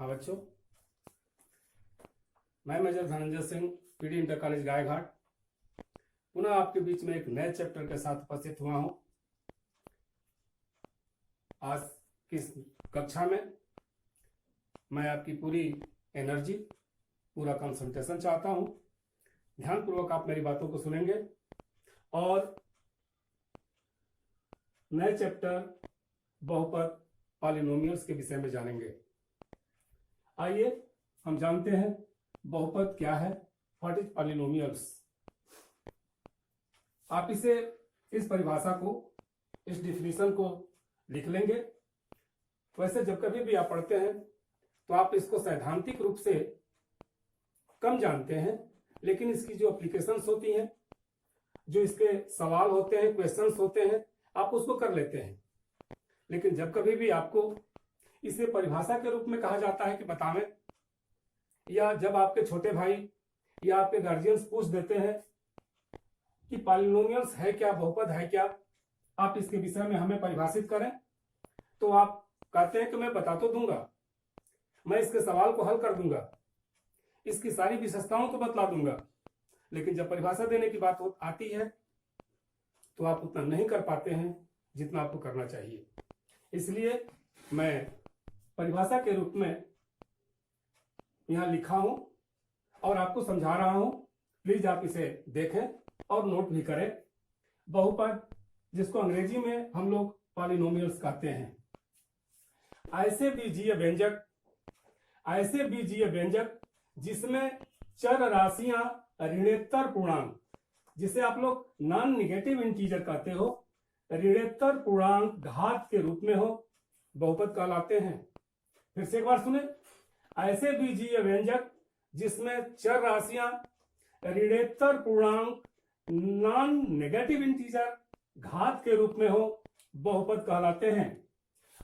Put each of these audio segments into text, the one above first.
हाँ बच्चों, मैं major Dhananjay Singh, PD inter college Gayghat, पुनः आपके बीच में एक नए चैप्टर के साथ उपस्थित हुआ हूं। आज की इस कक्षा में मैं आपकी पूरी एनर्जी, पूरा कंसंट्रेशन चाहता हूं। ध्यानपूर्वक आप मेरी बातों को सुनेंगे और नए चैप्टर बहुपद पॉलिनोमियल्स के विषय में जानेंगे। आइए हम जानते हैं बहुपद क्या है, व्हाट इज पॉलिनोमियल्स। आप इस परिभाषा को, इस डिफिनीशन को लिख लेंगे। वैसे जब कभी भी आप पढ़ते हैं तो आप इसको सैद्धांतिक रूप से कम जानते हैं, लेकिन इसकी जो एप्लीकेशंस होती हैं, जो इसके सवाल होते हैं, क्वेश्चंस होते हैं, आप उसको कर लेते हैं। लेकिन जब कभी भी आपको इसे परिभाषा के रूप में कहा जाता है कि बतावें, या जब आपके छोटे भाई या आपके गार्जियंस पूछ देते हैं कि पॉलिनोमियल्स है क्या, बहुपद है क्या, आप इसके विषय में हमें परिभाषित करें, तो आप कहते हैं कि मैं बता तो दूंगा, मैं इसके सवाल को हल कर दूंगा, इसकी सारी विशेषताओं को बतला दूंगा, लेकिन जब परिभाषा देने की बात आती है तो आप उतना नहीं कर पाते हैं जितना आपको करना चाहिए। इसलिए मैं परिभाषा के रूप में यहां लिखा हूं और आपको समझा रहा हूं। प्लीज आप इसे देखें और नोट भी करें। बहुपद, जिसको अंग्रेजी में हम लोग पॉलिनोमियल्स कहते हैं, ऐसे बीजीय व्यंजक जिसमें चर राशियां ऋणोत्तर पूर्णांक, जिसे आप लोग नॉन निगेटिव इंटीजर कहते हो, ऋणोत्तर पूर्णांक घात के रूप में हो, बहुपद कहलाते हैं। फिर से एक बार सुने, ऐसे बीजीय व्यंजक जिसमें चर राशियां ऋणोत्तर पूर्णांक नॉन नेगेटिव इंटीजर घात के रूप में हो, बहुपद कहलाते हैं।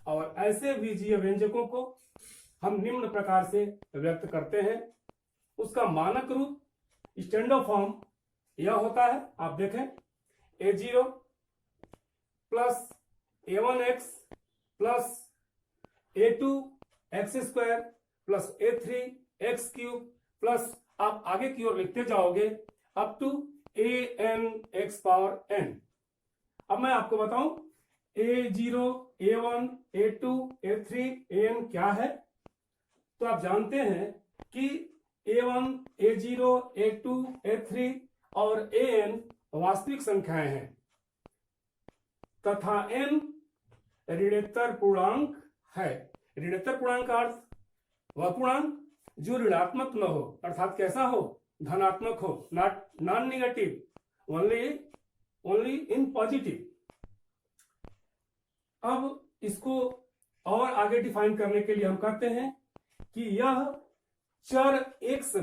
और ऐसे बीजीय व्यंजकों को हम निम्न प्रकार से व्यक्त करते हैं। उसका मानक रूप, स्टैंडर्ड फॉर्म यह होता है, आप देखें, a0 plus a1x plus a2 x square plus a3 x cube plus आप आगे की ओर लिखते जाओगे up to an x power n। अब मैं आपको बताऊं a0, a1, a2, a3, an क्या है। तो आप जानते हैं कि a1, a0, a2, a3 और an वास्तविक संख्याएं हैं तथा n ऋणोत्तर पूर्णांक है। ऋणोत्तर पूर्णांक का अर्थ वह पूर्णांक जो ऋणात्मक न हो, अर्थात कैसा हो, धनात्मक हो, non negative, only in positive. अब इसको और आगे डिफाइन करने के लिए हम कहते हैं कि यह चर x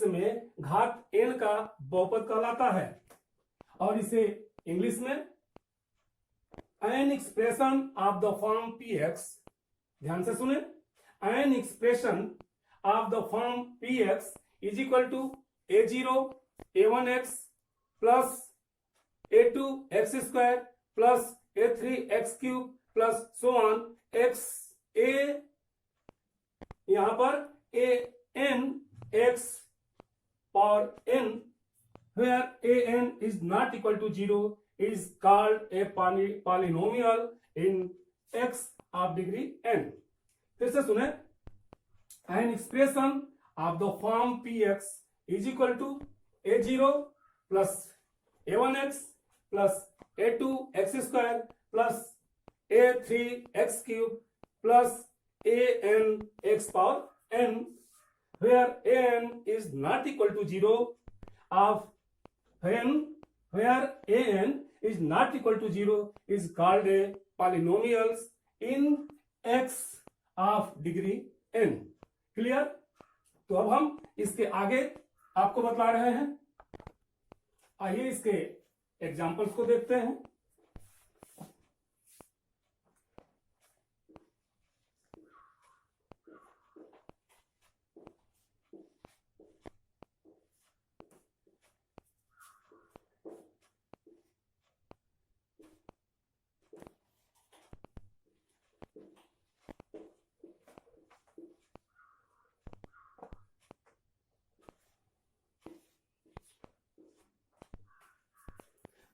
में घात n का बहुपद कहलाता है। और इसे इंग्लिश में an expression of the form px, ध्यान से सुने, an expression of the form px is equal to a0 a1x plus a2 x square plus a3 x cube plus so on x a, यहां पर an x power n, where an is not equal to 0 is called a polynomial in x of degree n। फिर से सुने, an expression of the form px is equal to a0 plus a1x plus a2 x square plus a3 x cube plus an x power n, where an is not equal to 0 of where an is not equal to 0 is called a polynomials in x of degree n। Clear. तो अब हम इसके आगे आपको बतला रहे हैं। आइए इसके एग्जांपल्स को देखते हैं।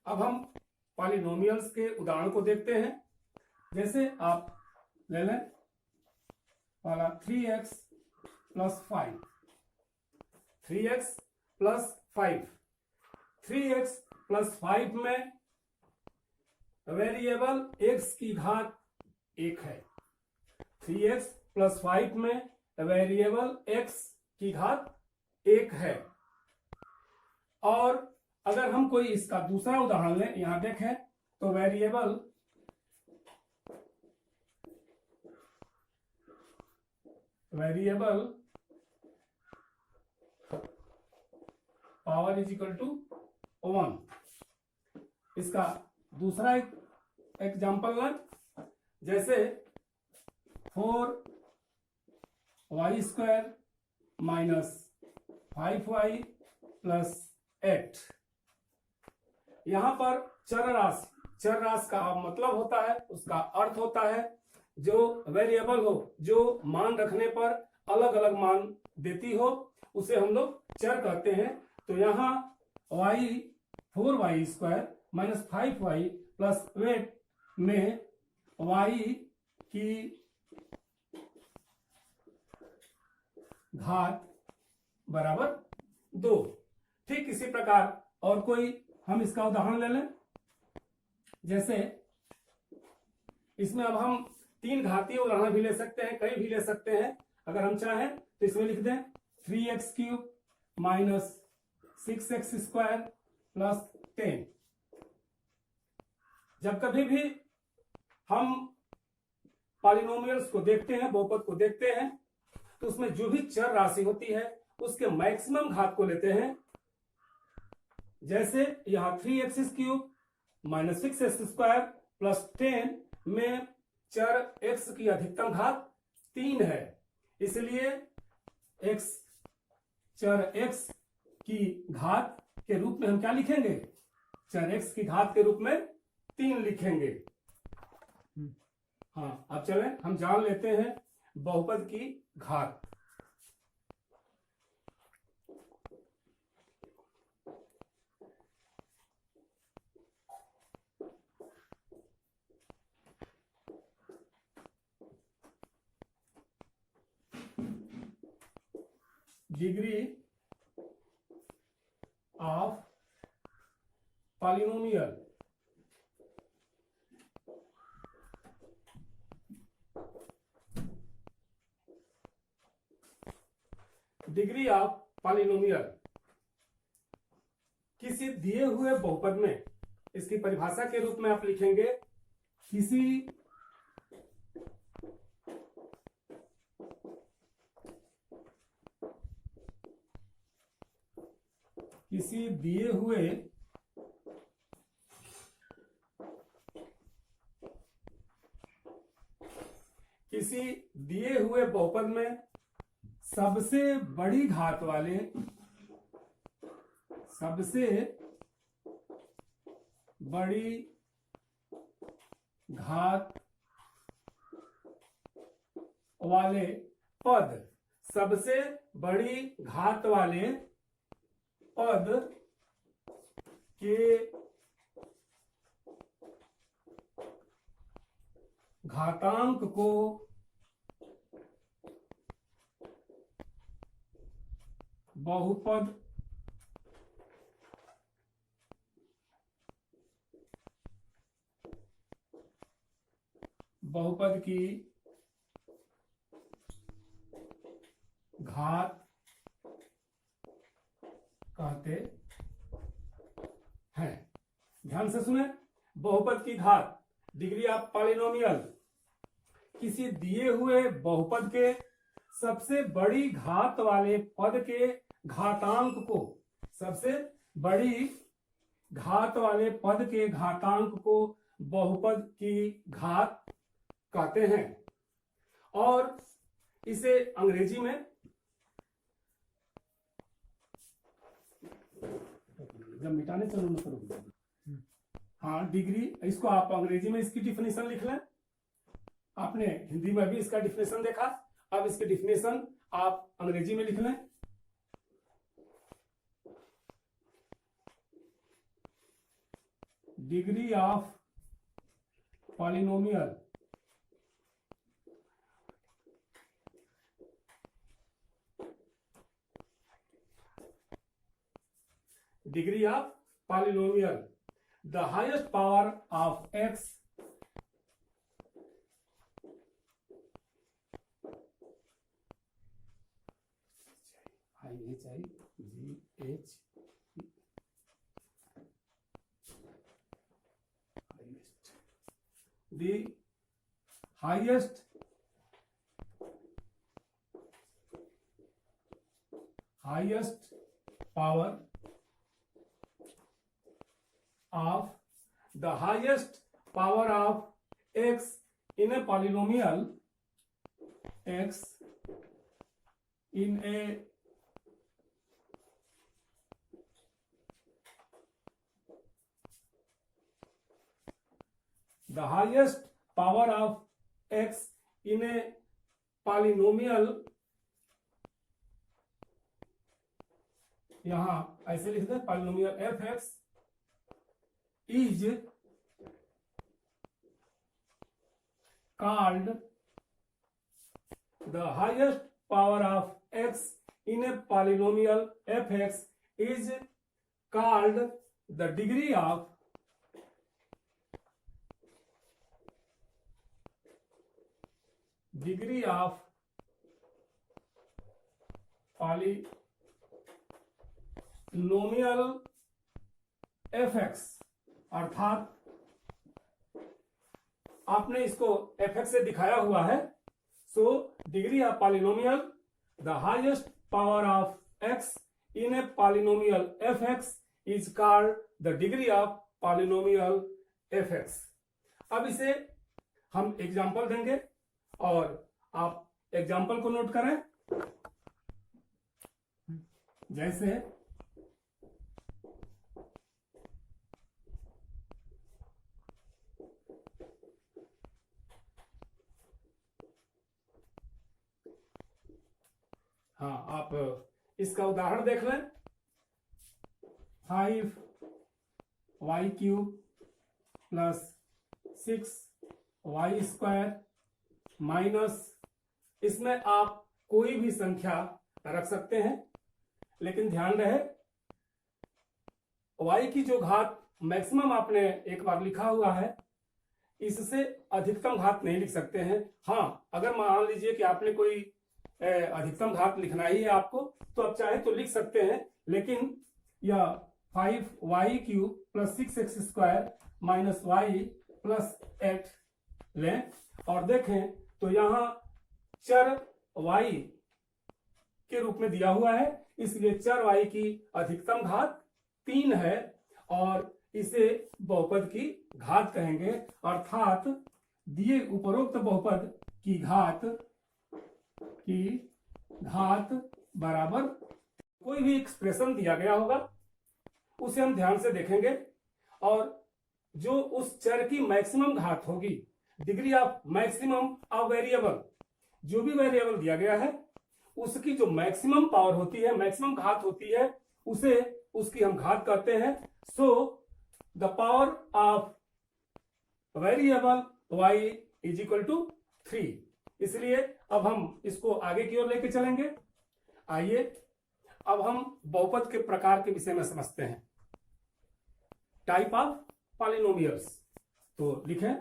अब हम पॉलिनोमियल्स के उदाहरण को देखते हैं। जैसे आप ले लें वाला 3x plus 5, 3x plus 5, 3x plus 5 में वेरिएबल x की घात 1 है। 3x प्लस 5 में वेरिएबल x की घात 1 है। और अगर हम कोई इसका दूसरा उदाहरण लें, यहां देखें तो variable power is equal to 1। इसका दूसरा एक एग्जाम्पल लें, जैसे 4y² माइनस 5y प्लस 8। यहां पर चर राशि का मतलब होता है, उसका अर्थ होता है जो वेरिएबल हो, जो मान रखने पर अलग अलग मान देती हो, उसे हम लोग चर कहते हैं। तो यहाँ y 4y² minus 5y plus 8 में y की घात बराबर 2। ठीक इसी प्रकार और कोई हम इसका उदाहरण ले लें, जैसे इसमें अब हम 3 घातीय उदाहरण भी ले सकते हैं, कई भी ले सकते हैं। अगर हम चाहें तो इसमें लिख दें 3x³ माइनस 6x² प्लस 10। जब कभी भी हम पॉलिनोमियल्स को देखते हैं, बहुपद को देखते हैं, तो उसमें जो भी चर राशि होती है उसके मैक्सिमम घात को लेते हैं। जैसे यहां 3x³ माइनस 6x² प्लस 10 में चर x की अधिकतम घात 3 है, इसलिए चर x की घात के रूप में हम क्या लिखेंगे? चर x की घात के रूप में 3 लिखेंगे। हाँ, अब चलें हम जान लेते हैं बहुपद की घात। Degree of polynomial degree of polynomial किसी दिए हुए बहुपद में, इसकी परिभाषा के रूप में आप लिखेंगे किसी दिए हुए बहुपद में सबसे बड़ी घात वाले पद, सबसे बड़ी घात वाले पद के घातांक को बहुपद की घात कहते हैं। ध्यान से सुने, बहुपद की घात, डिग्री ऑफ पॉलिनोमियल, किसी दिए हुए बहुपद के सबसे बड़ी घात वाले पद के घातांक को, सबसे बड़ी घात वाले पद के घातांक को बहुपद की घात कहते हैं। और इसे अंग्रेजी में, जब मिटाने चलो न करो, हाँ डिग्री, इसको आप अंग्रेजी में इसकी डिफिनेशन लिख लें। आपने हिंदी में भी इसका डिफिनेशन देखा, अब इसकी डिफिनेशन आप अंग्रेजी में लिख लें। Degree of polynomial degree of polynomial, the highest power of x the highest power of the highest power of x in a polynomial x in a the highest power of x in a polynomial, यहां ऐसे लिख दे polynomial f x is called the highest power of x in a polynomial fx is called the degree of polynomial fx, अर्थात आपने इसको fx से दिखाया हुआ है। So degree of polynomial the highest power of x in a polynomial fx is called the degree of polynomial fx। अब इसे हम एग्जाम्पल देंगे और आप एग्जाम्पल को नोट करें। जैसे हाँ, आप इसका उदाहरण देख लें। 5y³ प्लस 6y² माइनस, इसमें आप कोई भी संख्या रख सकते हैं, लेकिन ध्यान रहे y की जो घात मैक्सिमम आपने एक बार लिखा हुआ है, इससे अधिकतम घात नहीं लिख सकते हैं। हाँ, अगर मान लीजिए कि आपने कोई अधिकतम घात लिखना ही है आपको, तो आप चाहे तो लिख सकते हैं, लेकिन यह 5y³ plus 6x² minus y plus 8 लें और देखें तो यहां चर y के रूप में दिया हुआ है, इसलिए चर y की अधिकतम घात 3 है और इसे बहुपद की घात कहेंगे। अर्थात दिए उपरोक्त बहुपद की घात बराबर कोई भी एक्सप्रेशन दिया गया होगा, उसे हम ध्यान से देखेंगे और जो उस चर की मैक्सिमम घात होगी, degree of maximum of variable, जो भी वेरिएबल दिया गया है उसकी जो मैक्सिमम पावर होती है, मैक्सिमम घात होती है, उसे उसकी हम घात कहते हैं। So the power of variable y is equal to 3। इसलिए अब हम इसको आगे की ओर लेके चलेंगे। आइए अब हम बहुपद के प्रकार के विषय में समझते हैं, टाइप ऑफ पॉलिनोमियल्स। तो लिखें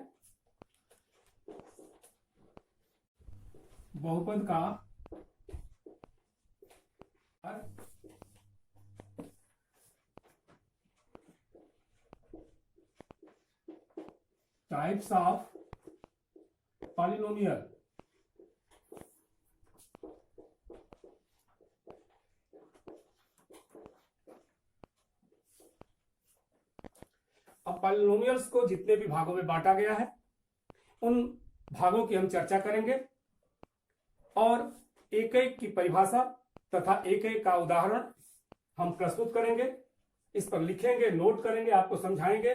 बहुपद का टाइप्स ऑफ पॉलिनोमियल। अब पॉलिनोमियल्स को जितने भी भागों में बांटा गया है, उन भागों की हम चर्चा करेंगे और एक एक की परिभाषा तथा एक एक का उदाहरण हम प्रस्तुत करेंगे। इस पर लिखेंगे, नोट करेंगे, आपको समझाएंगे,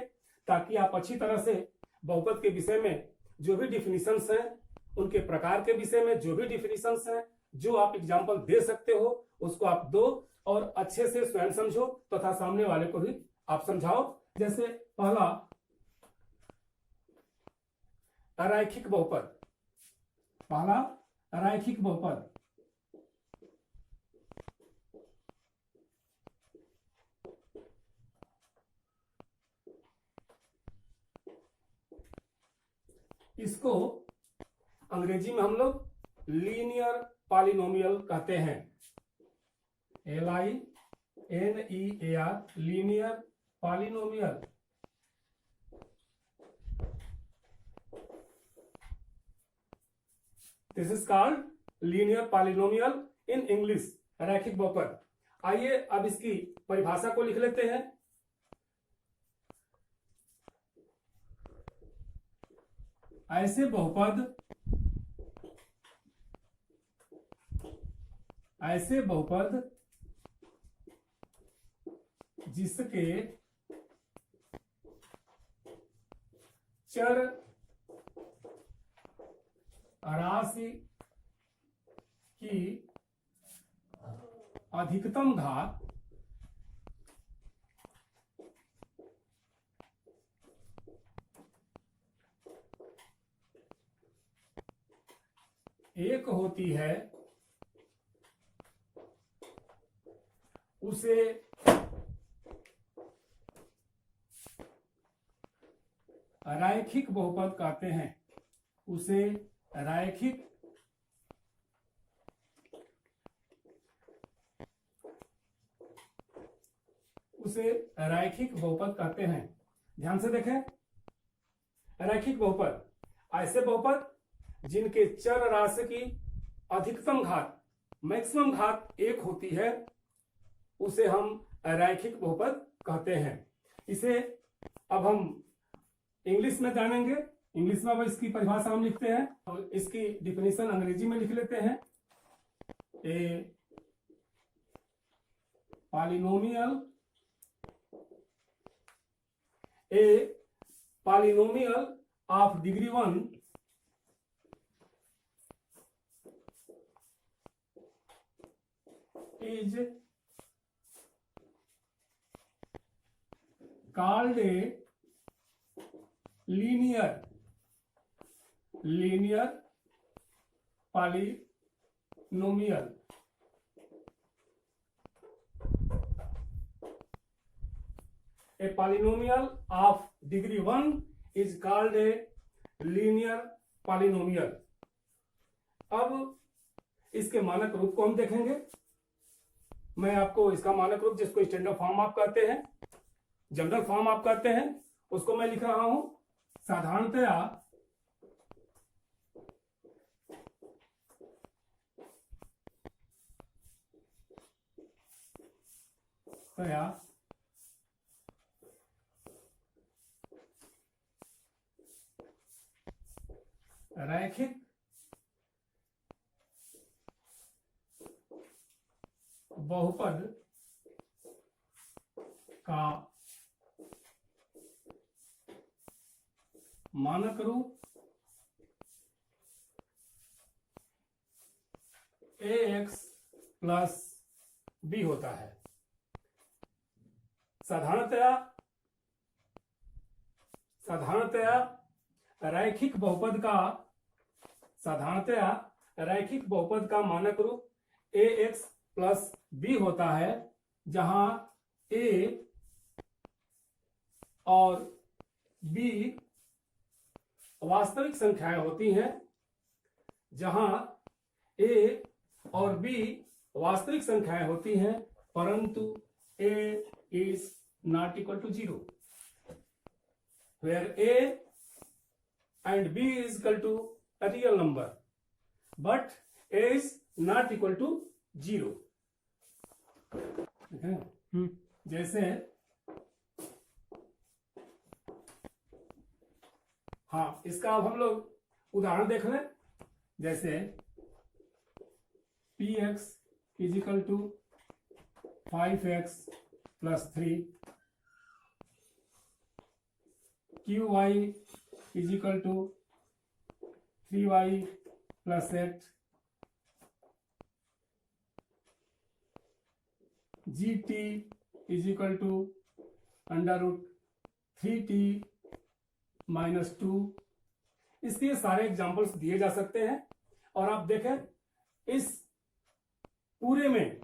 ताकि आप अच्छी तरह से बहुपद के विषय में जो भी डिफिनीशंस हैं, उनके प्रकार के विषय में जो भी डिफिनीशंस हैं, जो आप एग्जाम्पल दे सकते हो, उसको आप दो और अच्छे से स्वयं समझो तथा सामने वाले को भी आप समझाओ। जैसे पहला रैखिक बहुपद, पहला रैखिक बहुपद। इसको अंग्रेजी में हम लोग लीनियर पॉलिनोमियल कहते हैं, LINEAR, linear polynomial. This is called linear polynomial in English, रैखिक बहुपद। आइए अब इसकी परिभाषा को लिख लेते हैं। ऐसे बहुपद जिसके चर राशि की अधिकतम घात एक होती है, उसे रैखिक बहुपद कहते हैं। उसे रैखिक बहुपद कहते हैं। ध्यान से देखें, रैखिक बहुपद ऐसे बहुपद जिनके चर राशि की अधिकतम घात, मैक्सिमम घात एक होती है, उसे हम रैखिक बहुपद कहते हैं। इसे अब हम इंग्लिश में जानेंगे। इंग्लिश में अब इसकी परिभाषा हम लिखते हैं और इसकी डिफिनीशन अंग्रेजी में लिख लेते हैं। ए polynomial of degree 1 is called a linear polynomial। A polynomial of degree 1 is called a linear polynomial। अब इसके मानक रूप को हम देखेंगे। मैं आपको इसका मानक रूप, जिसको स्टैंडर्ड फॉर्म आप कहते हैं, जनरल फॉर्म आप कहते हैं, उसको मैं लिख रहा हूं। साधारणतया रैखिक बहुपद का मानक रूप ax प्लस b होता है। साधारणतया रैखिक बहुपद का मानक रूप ax प्लस b होता है, जहां a और b वास्तविक संख्याएं होती हैं। जहां a और b वास्तविक संख्याएं होती हैं, परंतु a is not equal to 0, where a and b is equal to a real number, but a is not equal to 0। जैसे हाँ, इसका अब हम लोग उदाहरण देख लें। जैसे px is equal to 5x plus 3, qy is equal to 3y plus 8, gt is equal to under root 3t minus 2, इसके ये सारे एग्जांपल्स दिए जा सकते हैं। और आप देखें इस पूरे में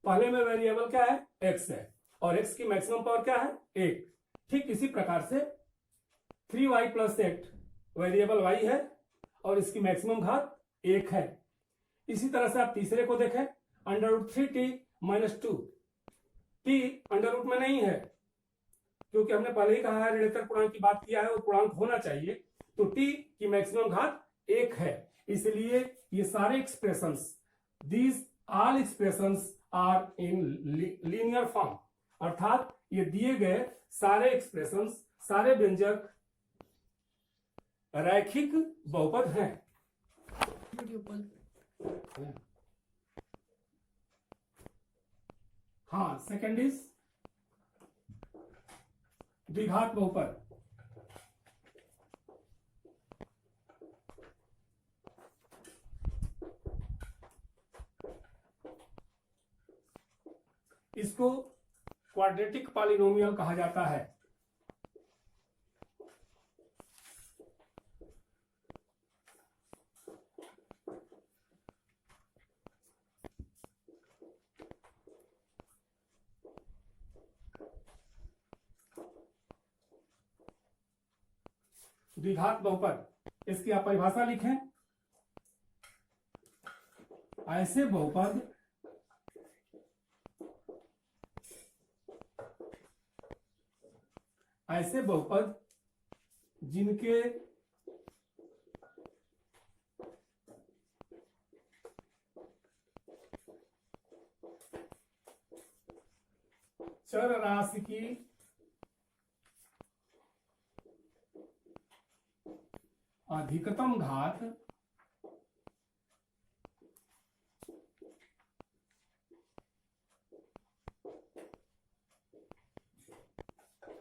पहले में वेरिएबल क्या है, x है, और x की मैक्सिमम पावर क्या है, 1। ठीक इसी प्रकार से 3y + 8 वेरिएबल y है और इसकी मैक्सिमम घात 1 है। इसी तरह से आप तीसरे को देखें, √3t - 2, t अंडर रूट में नहीं है क्योंकि हमने पहले ही कहा है ऋणात्मक पूर्णांक की बात किया है और पूर्णांक होना चाहिए, तो t की मैक्सिमम घात 1 है। इसलिए ये सारे expressions, these all expressions are in linear form, अर्थात ये दिए गए सारे एक्सप्रेशंस, सारे व्यंजक रैखिक बहुपद हैं। हाँ, सेकंड इज द्विघात बहुपद। इसको क्वाड्रेटिक पॉलिनोमियल कहा जाता है। द्विघात बहुपद, इसकी आप परिभाषा लिखें, ऐसे बहुपद जिनके चर राशि की अधिकतम घात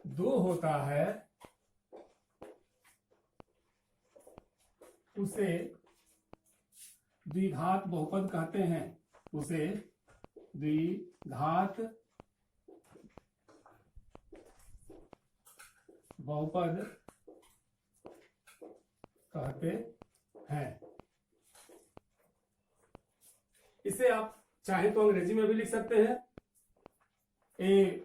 दो होता है, उसे द्विघात बहुपद कहते हैं। उसे द्विघात बहुपद कहते हैं। इसे आप चाहे तो अंग्रेजी में भी लिख सकते हैं, ए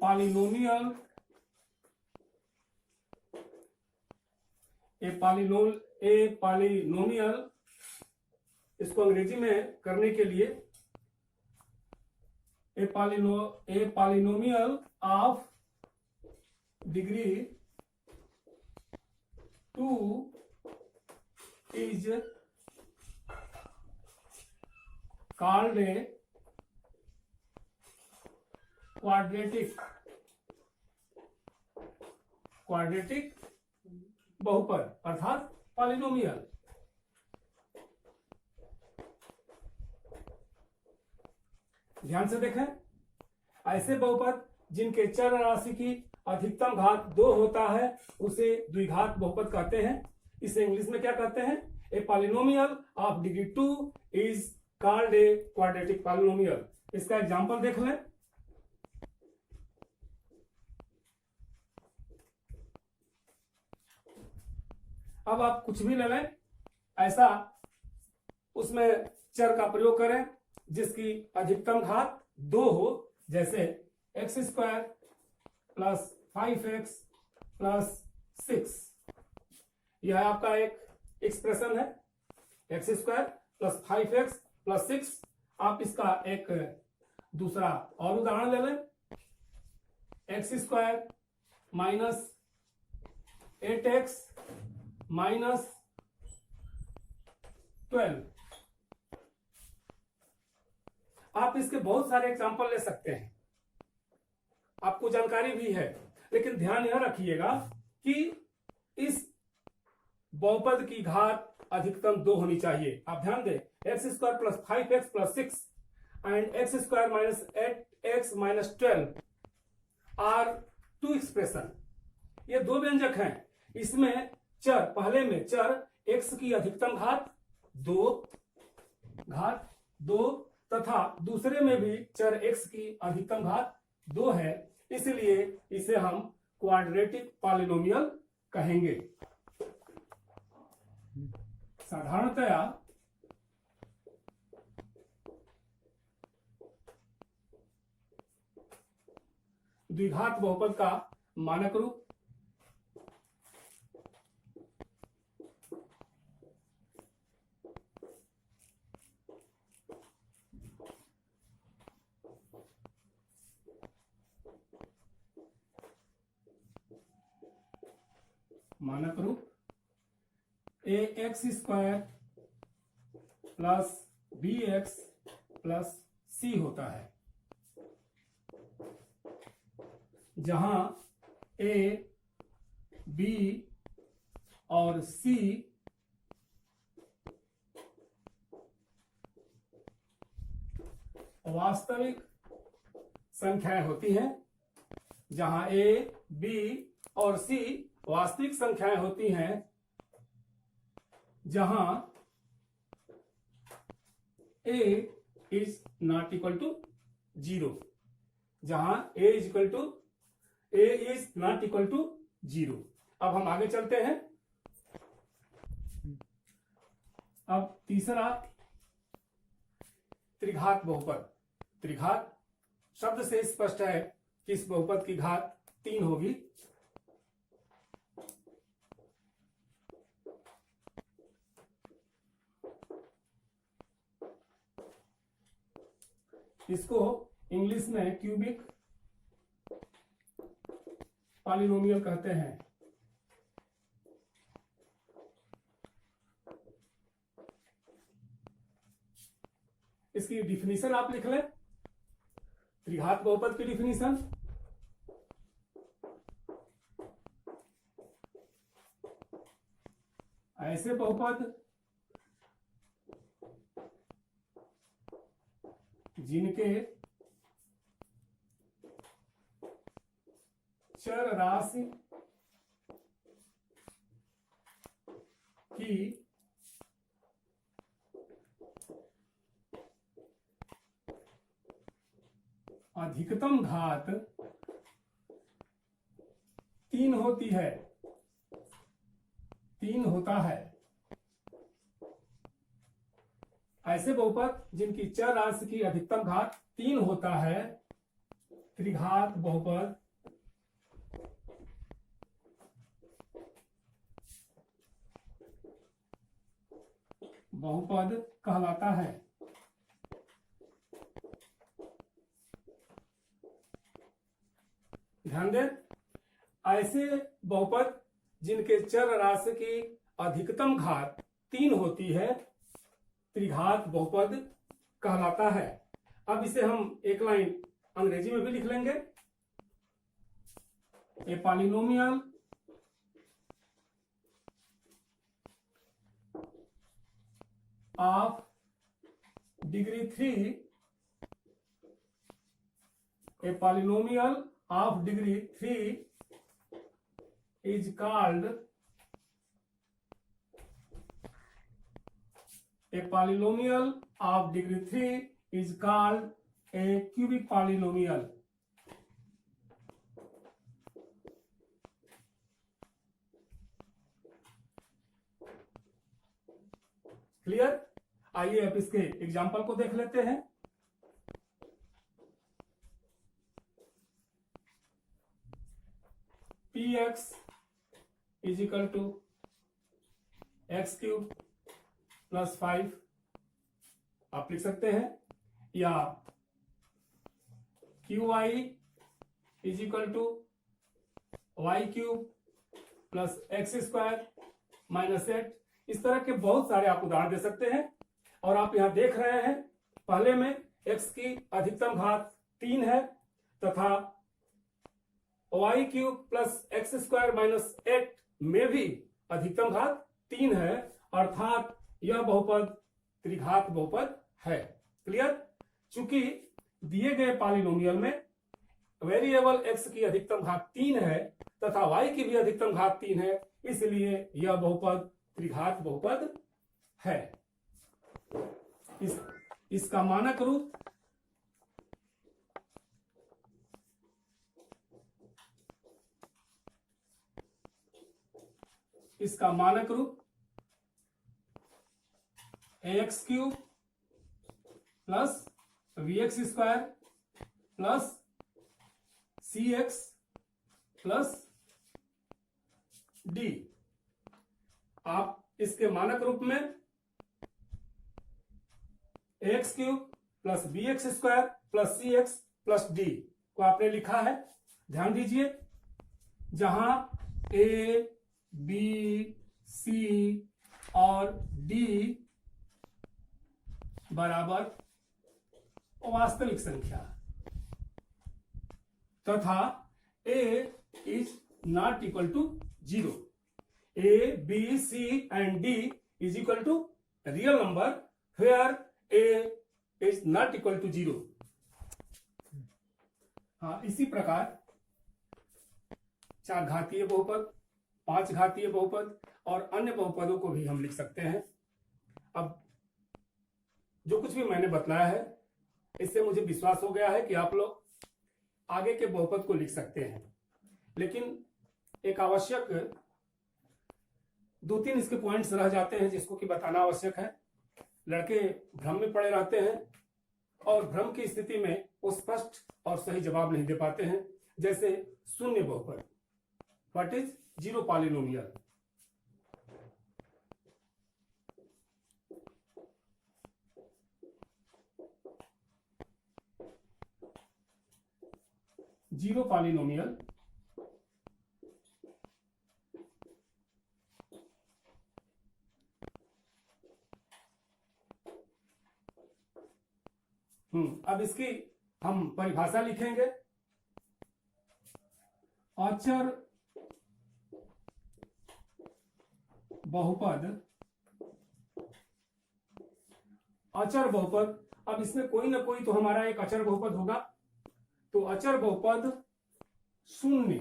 पॉलिनोमियल, इसको अंग्रेजी में करने के लिए ए polynomial of degree 2 is called a quadratic बहुपद अर्थात पॉलिनोमियल। ध्यान से देखें, ऐसे बहुपद जिनके चर राशि की अधिकतम घात 2 होता है उसे द्विघात बहुपद कहते हैं। इसे इंग्लिश में क्या कहते हैं, ए polynomial of degree 2 is called a quadratic polynomial. इसका एग्जांपल देख लें, अब आप कुछ भी ले लें ऐसा, उसमें चर का प्रयोग करें जिसकी अधिकतम घात 2 हो, जैसे x² + 5x + 6। यह आपका एक एक्सप्रेशन है, x² + 5x + 6। आप इसका एक दूसरा और उदाहरण ले लें, x² - 8x - 12। आप इसके बहुत सारे एग्जाम्पल ले सकते हैं, आपको जानकारी भी है, लेकिन ध्यान यह रखिएगा कि इस बहुपद की घात अधिकतम 2 होनी चाहिए। आप ध्यान दें, x² + 5x + 6 and x² - 8x - 12 are 2 expression, ये 2 व्यंजक हैं। इसमें चर, पहले में चर x की अधिकतम घात 2 तथा दूसरे में भी चर x की अधिकतम घात 2 है, इसलिए इसे हम क्वाड्रेटिक पॉलिनोमियल कहेंगे। साधारणतया द्विघात बहुपद का मानक रूप a x square plus b x plus c होता है, जहां ए, बी और सी वास्तविक संख्याएं होती हैं, जहां ए, बी और सी वास्तविक संख्याएं होती हैं, जहां ए इज नॉट इक्वल टू 0, जहां ए इज नॉट इक्वल टू 0। अब हम आगे चलते हैं। अब तीसरा त्रिघात बहुपद। त्रिघात शब्द से स्पष्ट है कि इस बहुपद की घात 3 होगी। इसको इंग्लिश में क्यूबिक पॉलिनोमियल कहते हैं। इसकी डिफिनीशन आप लिख लें। त्रिघात बहुपद की डिफिनीशन, ऐसे बहुपद जिनके चर राशि की अधिकतम घात 3 होती है, 3 होता है। ऐसे बहुपद जिनकी चर राशि की अधिकतम घात 3 होता है, त्रिघात बहुपद कहलाता है। ध्यान दें, ऐसे बहुपद जिनके चर राशि की अधिकतम घात 3 होती है, त्रिघात बहुपद कहलाता है। अब इसे हम एक लाइन अंग्रेजी में भी लिख लेंगे। ए polynomial of degree 3, A polynomial of degree 3 is called a polynomial of degree 3 is called a cubic polynomial. Clear? आइए अब इसके एग्जाम्पल को देख लेते हैं। px is equal to x cube plus 5 आप लिख सकते हैं, या qy is equal to y cube plus x square minus 8। इस तरह के बहुत सारे आप उदाहरण दे सकते हैं। और आप यहां देख रहे हैं, पहले में x की अधिकतम घात 3 है तथा y cube plus x square minus 8 में भी अधिकतम घात 3 है, अर्थात यह बहुपद त्रिघात बहुपद है। क्लियर? चूंकि दिए गए पॉलिनोमियल में वेरिएबल x की अधिकतम घात 3 है तथा y की भी अधिकतम घात 3 है, इसलिए यह बहुपद त्रिघात बहुपद है। इसका मानक रूप इसका मानक रूप ax cube plus vx square plus cx plus d। आप इसके मानक रूप में ax cube plus bx square plus cx plus d को आपने लिखा है। ध्यान दीजिए, जहां a, b, c और d बराबर वास्तविक संख्या तथा a is not equal to 0। a, b, c and d is equal to real number where a is not equal to 0। हाँ, इसी प्रकार 4 घातीय बहुपद, 5 घातीय बहुपद और अन्य बहुपदों को भी हम लिख सकते हैं। अब जो कुछ भी मैंने बतलाया है, इससे मुझे विश्वास हो गया है कि आप लोग आगे के बहुपद को लिख सकते हैं। लेकिन एक आवश्यक 2-3 इसके पॉइंट्स रह जाते हैं जिसको कि बताना आवश्यक है। लड़के भ्रम में पड़े रहते हैं और भ्रम की स्थिति में वो स्पष्ट और सही जवाब नहीं दे पाते हैं। जैसे शून्य बहुपद, what is zero polynomial. Zero polynomial अब इसकी हम परिभाषा लिखेंगे। अचर बहुपद, अचर बहुपद, अब इसमें कोई ना कोई तो हमारा एक अचर बहुपद होगा। तो अचर बहुपद शून्य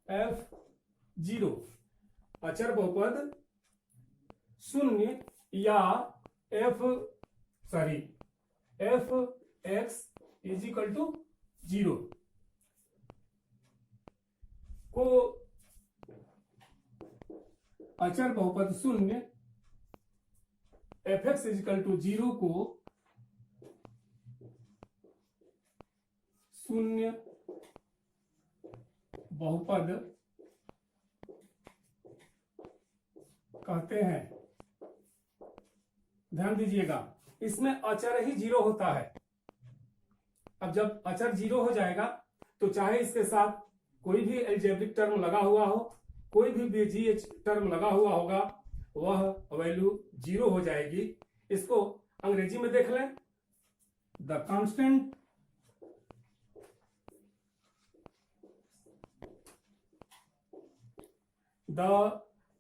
f0, अचर बहुपद शून्य या f x is equal to 0 को अचर बहुपद शून्य f x is equal to 0 को शून्य बहुपद कहते हैं। ध्यान दीजिएगा, इसमें अचर ही 0 होता है। अब जब अचर 0 हो जाएगा तो चाहे इसके साथ कोई भी अलजेब्रिक टर्म लगा हुआ हो, कोई भी बीजीएच टर्म लगा हुआ होगा, वह वैल्यू 0 हो जाएगी। इसको अंग्रेजी में देख लें, द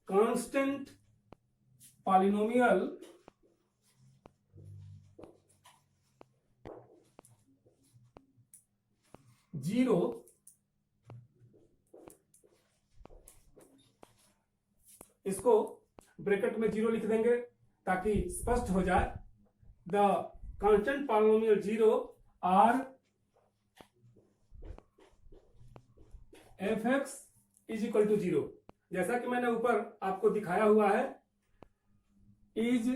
कांस्टेंट पॉलिनोमियल जीरो इसको ब्रैकेट में 0 लिख देंगे ताकि स्पष्ट हो जाए। The constant polynomial 0 are f x is equal to 0। जैसा कि मैंने ऊपर आपको दिखाया हुआ है, is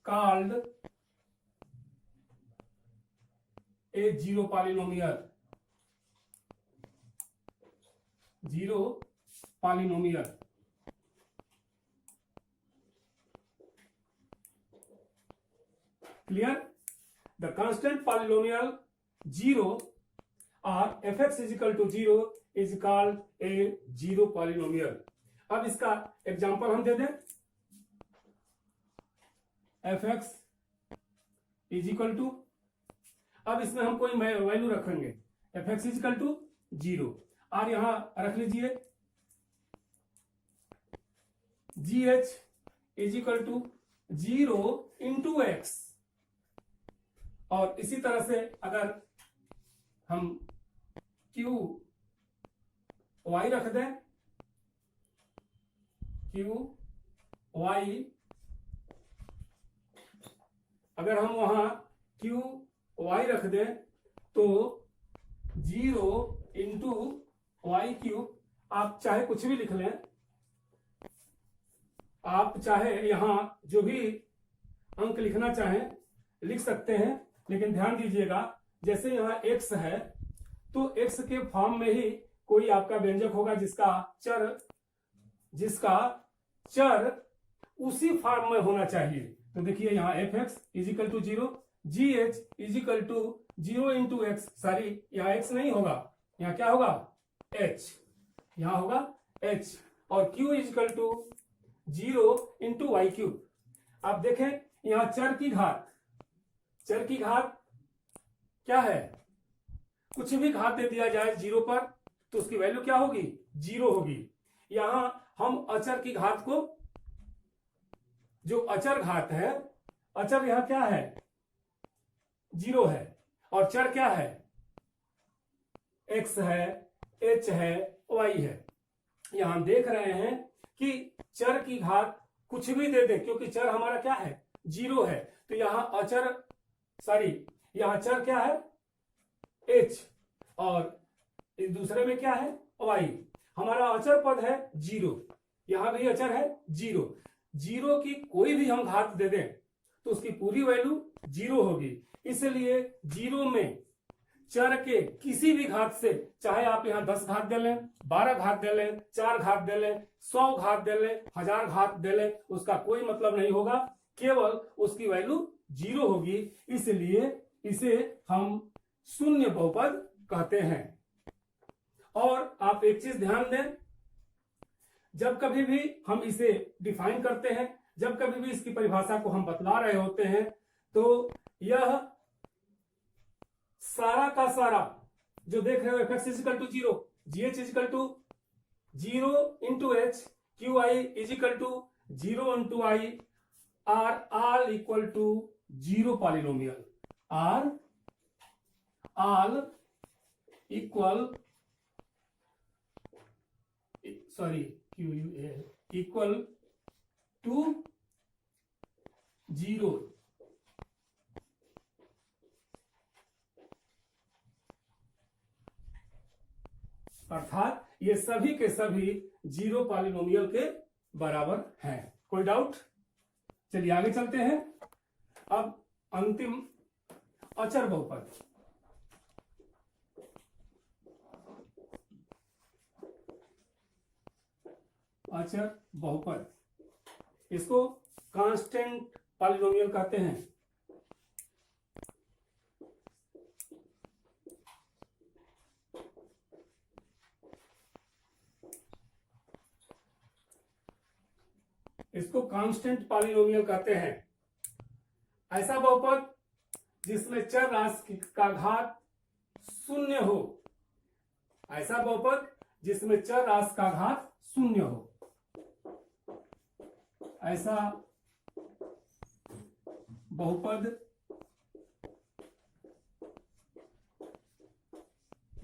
called a zero polynomial, zero polynomial. Clear? The constant polynomial 0 और f x is equal to 0 is called a zero polynomial. अब इसका एग्जांपल हम दे दें। F x is equal to, अब इसमें हम कोई वैल्यू रखेंगे, f x is equal to 0 और यहां रख लीजिए g h is equal to 0 into x. और इसी तरह से अगर हम क्यू वाई रख दें, क्यू वाई, अगर हम वहां क्यू y रख दें तो 0 इंटू वाई क्यूब, आप चाहे कुछ भी लिख लें, आप चाहे यहां जो भी अंक लिखना चाहें लिख सकते हैं, लेकिन ध्यान दीजिएगा जैसे यहां x है तो x के फॉर्म में ही कोई आपका व्यंजक होगा जिसका चर उसी फॉर्म में होना चाहिए। तो देखिए यहाँ fx is equal to 0, gh is equal to 0 into x, sorry यहाँ x नहीं होगा, यहाँ क्या होगा h, यहाँ होगा h, और q is equal to 0 into y cube. आप देखें यहाँ चर की घात क्या है, कुछ भी घात दे दिया जाए 0 पर तो उसकी वैल्यू क्या होगी 0 होगी। यहां हम अचर की घात को, जो अचर घात है, अचर यहां क्या है 0 है, और चर क्या है x है, h है, y है। यहां देख रहे हैं कि चर की घात कुछ भी दे दे, क्योंकि चर हमारा क्या है 0 है, तो यहां चर क्या है h, और इस दूसरे में क्या है y। हमारा अचर पद है 0, यहां भी अचर है 0। 0 की कोई भी हम घात दे दें तो उसकी पूरी वैल्यू 0 होगी। इसलिए 0 में चर के किसी भी घात से, चाहे आप यहां 10 घात दे लें, 12 घात दे लें, 4 घात दे लें, 100 घात दे लें, 1000 घात दे लें, उसका कोई मतलब नहीं होगा, केवल उसकी वैल्यू 0 होगी। इसलिए इसे हम शून्य बहुपद कहते हैं। और आप एक चीज ध्यान दें, जब कभी भी हम इसे डिफाइन करते हैं, जब कभी भी इसकी परिभाषा को हम बतला रहे होते हैं, तो यह सारा का सारा जो देख रहे हो fx is equal to 0, gh is equal to 0 into h, qi is equal to 0 into i are all equal to 0 polynomial, are all equal equal to 0। अर्थात ये सभी के सभी 0 पॉलिनोमियल के बराबर हैं। कोई डाउट? चलिए आगे चलते हैं। अब अंतिम अचर बहुपद, अचर बहुपद, इसको कांस्टेंट पॉलिनोमियल कहते हैं। इसको कांस्टेंट पॉलिनोमियल कहते हैं। ऐसा बहुपद जिसमें चर राशि का घात 0 हो, ऐसा बहुपद जिसमें चर राशि का घात 0 हो, ऐसा बहुपद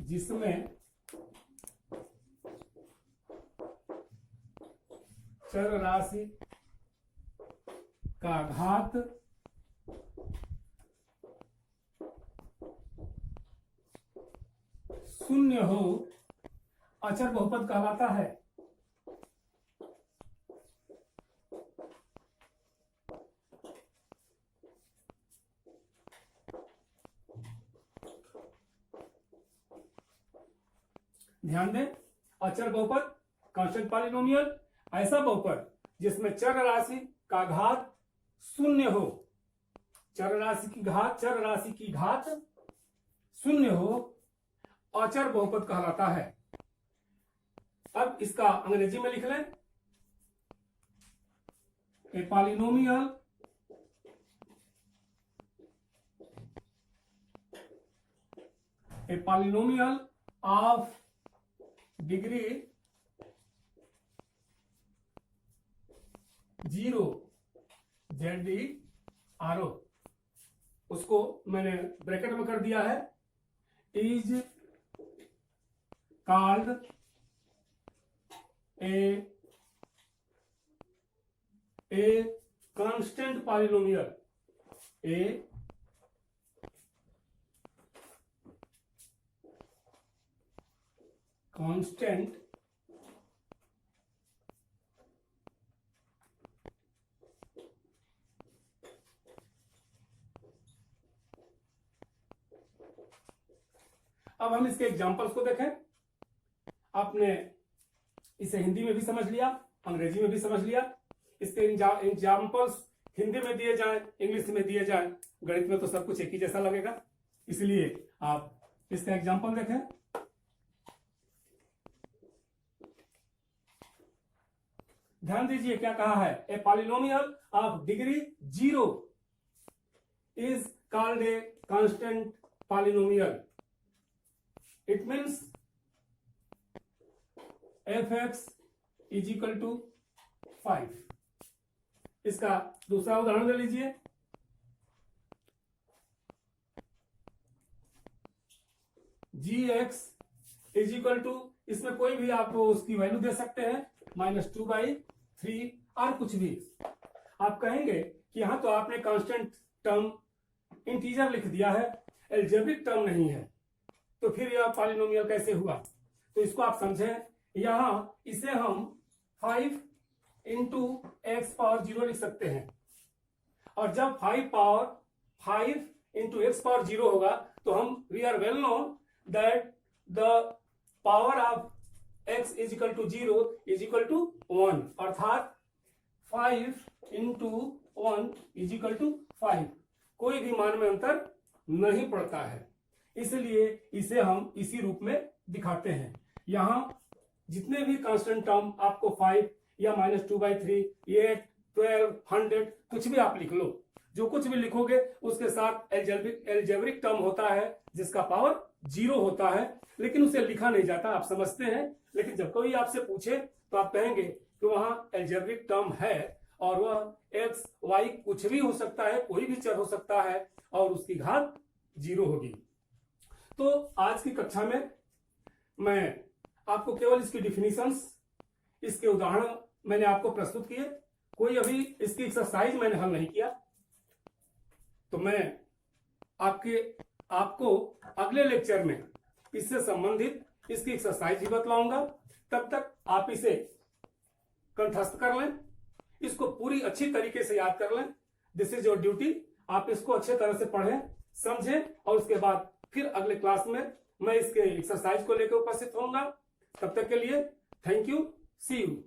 जिसमें चर राशि का घात 0 हो, अचर बहुपद कहलाता है। ध्यान दें, अचर बहुपद कांस्टेंट पॉलिनोमियल, ऐसा बहुपद जिसमें चर राशि का घात 0 हो, चर राशि की घात 0 हो, अचर बहुपद कहलाता है। अब इसका अंग्रेजी में लिख लें, ए पॉलिनोमियल ऑफ डिग्री 0 ZDRO, उसको मैंने ब्रैकेट में कर दिया है, is called a constant polynomial, a constant अब हम इसके एग्जांपल्स को देखें। आपने इसे हिंदी में भी समझ लिया, अंग्रेजी में भी समझ लिया। इसके एग्जांपल्स हिंदी में दिए जाएं, इंग्लिश में दिए जाएं, गणित में तो सब कुछ एक ही जैसा लगेगा, इसलिए आप इसका एग्जांपल देखें। ध्यान दीजिए क्या कहा है, a polynomial of degree 0 is called a constant polynomial. It means fx is equal to 5। इसका दूसरा उदाहरण ले लीजिए। gx इज इक्वल टू, इसमें कोई भी आप उसकी वैल्यू दे सकते हैं, -2/3 और कुछ भी। आप कहेंगे कि यहां तो आपने कांस्टेंट टर्म इंटीजर लिख दिया है, एल्जेब्रिक टर्म नहीं है, तो फिर यह पॉलिनोमियल कैसे हुआ? तो इसको आप समझें, यहां इसे हम 5 इंटू एक्स पावर 0 लिख सकते हैं, और जब 5 इंटू एक्स पावर 0 होगा तो हम we are well known that the power of x is equal to 0 is equal to 1, अर्थात 5 इंटू 1 इज इक्वल टू 5। कोई भी मान में अंतर नहीं पड़ता है, इसलिए इसे हम इसी रूप में दिखाते हैं। यहां जितने भी कांस्टेंट टर्म आपको 5 या -2/3, 8, 12, 100 कुछ भी आप लिख लो, जो कुछ भी लिखोगे उसके साथ एल्जेब्रिक टर्म होता है जिसका पावर 0 होता है, लेकिन उसे लिखा नहीं जाता, आप समझते हैं। लेकिन जब कोई आपसे पूछे तो आप कहेंगे कि वहां एल्जेब्रिक टर्म है और वह एक्स वाई कुछ भी हो सकता है, कोई भी चर हो सकता है और उसकी घात 0 होगी। तो आज की कक्षा में मैं आपको केवल इसकी डिफिनीशंस, इसके उदाहरण मैंने आपको प्रस्तुत किए, कोई अभी इसकी एक्सरसाइज मैंने हल नहीं किया। तो मैं आपको अगले लेक्चर में इससे संबंधित इसकी एक्सरसाइज भी बतलाऊंगा। तब तक आप इसे कंठस्थ कर लें, इसको पूरी अच्छी तरीके से याद कर लें। This is your duty. आप इसको अच्छे तरह से पढ़ें, समझें, और उसके बाद फिर अगले क्लास में मैं इसके एक्सरसाइज को लेकर उपस्थित होऊंगा। तब तक के लिए थैंक यू, सी यू।